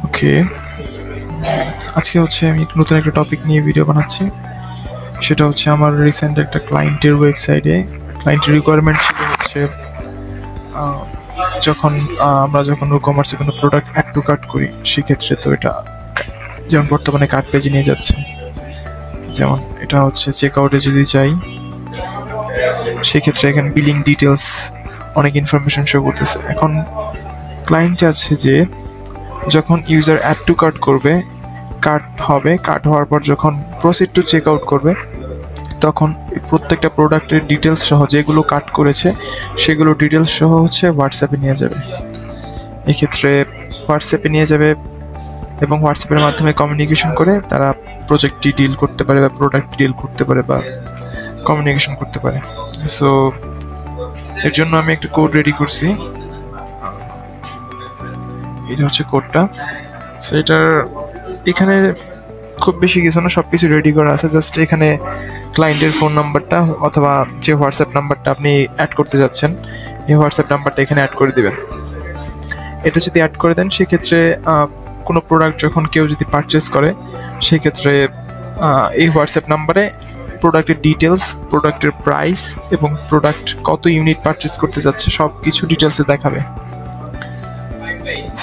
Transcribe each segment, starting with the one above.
ওকে, আজকে হচ্ছে আমি নতুন একটা টপিক নিয়ে ভিডিও বানাচ্ছি। সেটা হচ্ছে আমার রিসেন্ট একটা ক্লায়েন্টের ওয়েবসাইটে ক্লায়েন্টের রিকোয়ারমেন্ট ছিল হচ্ছে আমরা যখন কমার্সে কোনো প্রোডাক্ট অ্যাড টু কার্ট করি সেক্ষেত্রে তো এটা যেমন বর্তমানে কার্ট পেজে নিয়ে যাচ্ছে, যেমন এটা হচ্ছে চেক আউটে যদি চাই সেক্ষেত্রে এখানে বিলিং ডিটেলস অনেক ইনফরমেশন শো করতেছে। এখন ক্লায়েন্ট আছে যে যখন ইউজার অ্যাড টু কার্ট করবে, কার্ট হওয়ার পর যখন প্রসিড টু চেক আউট করবে তখন প্রত্যেকটা প্রোডাক্টের ডিটেলস সহ যেগুলো কাট করেছে সেগুলো ডিটেলস সহ হচ্ছে হোয়াটসঅ্যাপে নিয়ে যাবে। এক্ষেত্রে হোয়াটসঅ্যাপে নিয়ে যাবে এবং হোয়াটসঅ্যাপের মাধ্যমে কমিউনিকেশন করে তারা প্রজেক্টটি ডিল করতে পারে বা প্রোডাক্ট ডিল করতে পারে বা কমিউনিকেশন করতে পারে। সো এর জন্য আমি একটা কোড রেডি করছি। এটা হচ্ছে কোডটা। সো এটার এখানে খুব বেশি কিছু না, সব কিছু রেডি করা আছে। জাস্ট এখানে ক্লায়েন্টের ফোন নাম্বারটা অথবা যে হোয়াটসঅ্যাপ নাম্বারটা আপনি অ্যাড করতে যাচ্ছেন এই হোয়াটসঅ্যাপ নাম্বারটা এখানে অ্যাড করে দেবেন। এটা যদি অ্যাড করে দেন সেক্ষেত্রে কোনো প্রোডাক্ট যখন কেউ যদি পারচেস করে সেক্ষেত্রে এই হোয়াটসঅ্যাপ নাম্বারে প্রোডাক্টের ডিটেলস, প্রোডাক্টের প্রাইস এবং প্রোডাক্ট কত ইউনিট পারচেস করতে যাচ্ছে সব কিছু ডিটেলসে দেখাবে।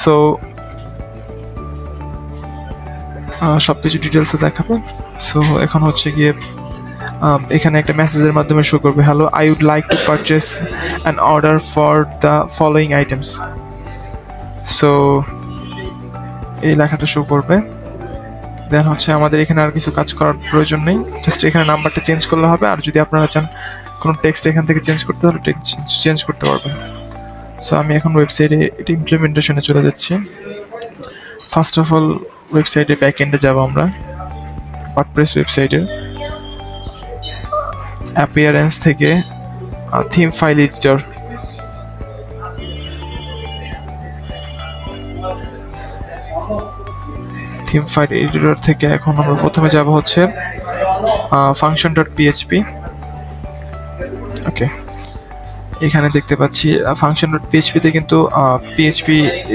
সো সব কিছু ডিটেলসে দেখাবে। সো এখন হচ্ছে গিয়ে এখানে একটা মেসেজের মাধ্যমে শো করবে, hello, I would like to purchase an order for the following items. So এই লেখাটা শো করবে। দেন হচ্ছে আমাদের এখানে আর কিছু কাজ করার প্রয়োজন নেই, জাস্ট এখানে নাম্বারটা চেঞ্জ করলে হবে। আর যদি আপনারা চান কোনো টেক্সট এখান থেকে চেঞ্জ করতে হলে চেঞ্জ করতে পারবেন। সো আমি এখন ওয়েবসাইটে এটা ইমপ্লিমেন্টেশনে চলে যাচ্ছি। ফার্স্ট অফ অল ওয়েবসাইটে ব্যাক এন্ডে যাব আমরা। ওয়ার্ডপ্রেস ওয়েবসাইটের অ্যাপিয়ারেন্স থেকে theme file editor, theme file editor থেকে এখন আমরা প্রথমে যাব হচ্ছে function.php। ওকে, এখানে দেখতে পাচ্ছি function.php তে কিন্তু PHP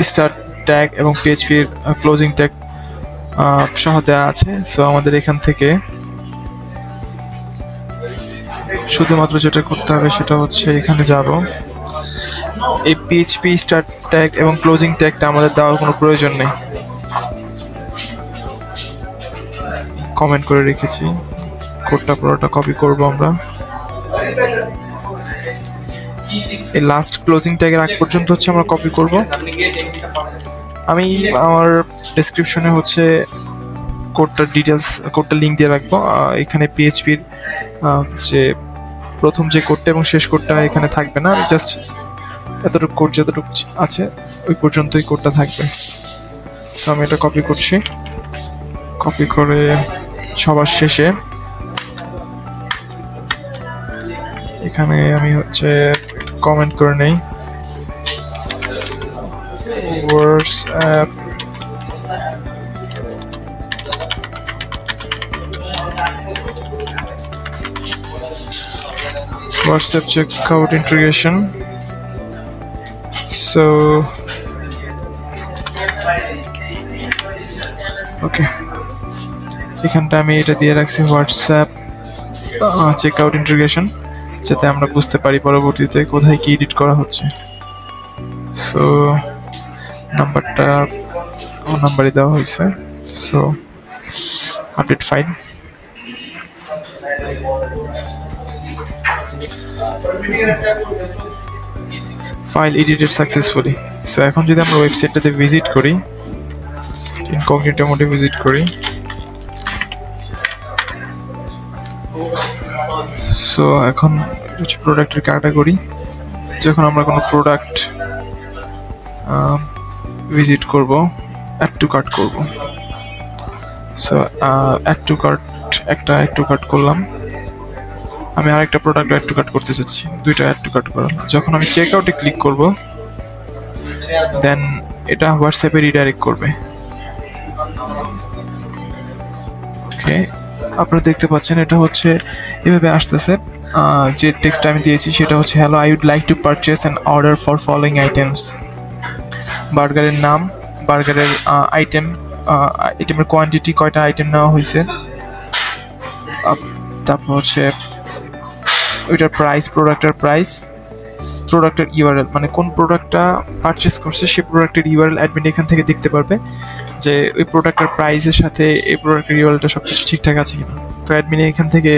স্টার্ট ট্যাগ এবং PHP এর ক্লোজিং ট্যাগ সহ দেওয়া আছে। সো আমাদের এখান থেকে শুধুমাত্র যেটা করতে হবে সেটা হচ্ছে এখানে যাব। এই PHP স্টার্ট ট্যাগ এবং ক্লোজিং ট্যাগটা আমাদের দেওয়ার কোনো প্রয়োজন নেই, কমেন্ট করে রেখেছি। কোডটা পুরোটা কপি করব আমরা। এই লাস্ট ক্লোজিং ট্যাগের আগ পর্যন্ত হচ্ছে আমরা কপি করব। আমি আমার ডেসক্রিপশনে হচ্ছে কোডটা লিঙ্ক দিয়ে রাখবো। এখানে PHP-র যে প্রথম যে কোডটা এবং শেষ কোডটা এখানে থাকবে না, জাস্ট এতটুকু কোড যতটুকু আছে ওই পর্যন্তই কোডটা থাকবে। তো আমি এটা কপি করছি। কপি করে সবার শেষে এখানে আমি হচ্ছে কমেন্ট করে নেই, WhatsApp checkout integration. So okay, এখানটা আমি এটা দিয়ে রাখছি WhatsApp checkout integration, যাতে আমরা বুঝতে পারি পরবর্তীতে কোথায় কি এডিট করা হচ্ছে। সো নাম্বারটা নাম্বারই দেওয়া হয়েছে। So update file, file edited successfully. So এখন যদি আমরা ওয়েবসাইটটাতে ভিজিট করি, ইনকগনিটো মোডে ভিজিট করি, সো এখন হচ্ছে প্রোডাক্টের ক্যাটাগরি। যখন আমরা কোনো প্রোডাক্ট ভিজিট করব, অ্যাড টু কার্ট করব। সো অ্যাড টু কার্ট করলাম। আমি আরেকটা প্রোডাক্ট অ্যাড টু কার্ট করতে চাচ্ছি, দুইটা অ্যাড টু কার্ট করার। যখন আমি চেক আউটে ক্লিক করব দেন এটা হোয়াটসঅ্যাপে রিডাইরেক্ট করবে। ওকে, আপনারা দেখতে পাচ্ছেন এটা হচ্ছে এভাবে আসতেছে। যে টেক্সটটা আমি দিয়েছি সেটা হচ্ছে, hello, I would like to purchase an order for following items. বার্গারের নাম, বার্গারের আইটেমের কোয়ান্টিটি, কয়টা আইটেম নেওয়া হয়েছে, তারপর হচ্ছে ওইটার প্রাইস, প্রোডাক্টের ইউআরএল, মানে কোন প্রোডাক্টটা পারচেস করছে সেই প্রোডাক্টের ইউআরএল অ্যাডমিন এখান থেকে দেখতে পারবে যে ওই প্রোডাক্টের প্রাইসের সাথে এই প্রোডাক্টের ইউআরএলটা সব কিছু ঠিকঠাক আছে কিনা। তো অ্যাডমিন এখান থেকে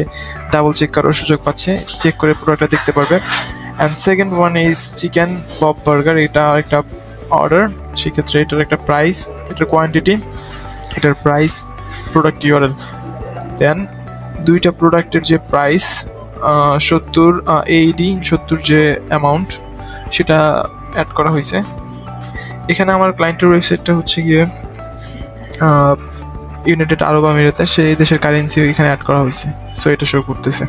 ডাবল চেক করার সুযোগ পাচ্ছে, চেক করে প্রোডাক্টটা দেখতে পারবে। And second one is chicken pop burger, এটা একটা অর্ডার, সেক্ষেত্রে এটার একটা প্রাইস, এটার কোয়ান্টিটি, এটার প্রাইস, প্রোডাক্ট ইউআরএল। দেন দুইটা প্রোডাক্টের যে প্রাইস 70 AED, 70 যে অ্যামাউন্ট সেটা অ্যাড করা হয়েছে। এখানে আমার ক্লায়েন্টের ওয়েবসাইটটা হচ্ছে গিয়ে ইউনাইটেড আরব আমিরাতে, সেই দেশের কারেন্সি এখানে অ্যাড করা হয়েছে, সো এটা শো করতেছে।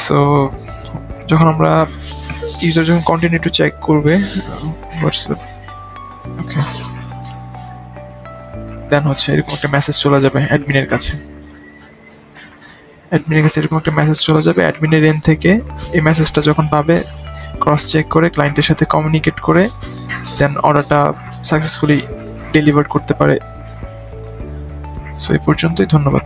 সো যখন আমরা ইউজার যখন কন্টিনিউ টু চেক করবে হোয়াটসঅ্যাপ, ওকে, দেন হচ্ছে এরকম একটা মেসেজ চলে যাবে অ্যাডমিনের কাছে। এরকম একটা মেসেজ চলে যাবে অ্যাডমিনের এন্ড থেকে। এই মেসেজটা যখন পাবে, ক্রস চেক করে ক্লায়েন্টের সাথে কমিউনিকেট করে দেন অর্ডারটা সাকসেসফুলি ডেলিভার করতে পারে। সো এই পর্যন্তই, ধন্যবাদ।